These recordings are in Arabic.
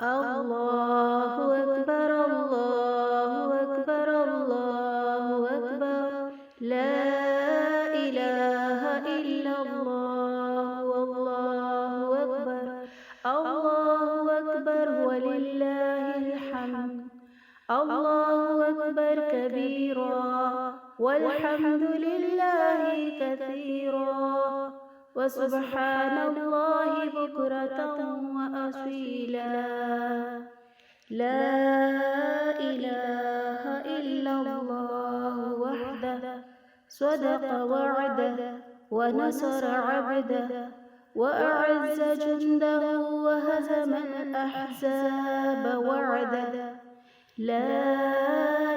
الله أكبر الله أكبر الله أكبر لا إله إلا الله والله أكبر الله أكبر ولله الحمد الله أكبر كبيرا والحمد لله كثيرا وسبحان الله بكرة وأصيلا لا إله إلا الله وحده صدق وعده ونصر عبده وأعز جنده وهزم الأحزاب وعده لا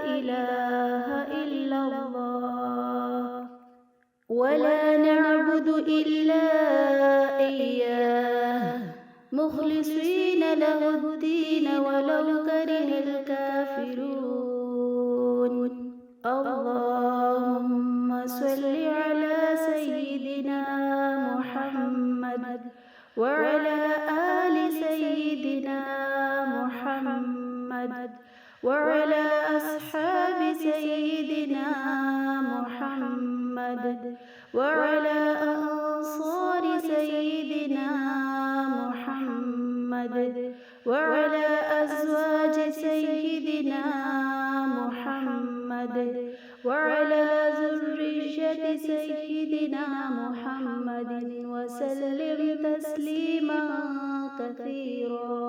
إله إلا الله ولا نعبد إلا إياه مخلصين له الدين ولو كره الكافرون اللهم صل على سيدنا محمد وعلى آل سيدنا محمد وعلى أصحاب سيدنا محمد وعلى أنصار سيدنا محمد وعلى أزواج سيدنا محمد وعلى ذرية سيدنا محمد وسلم تسليما كثيرا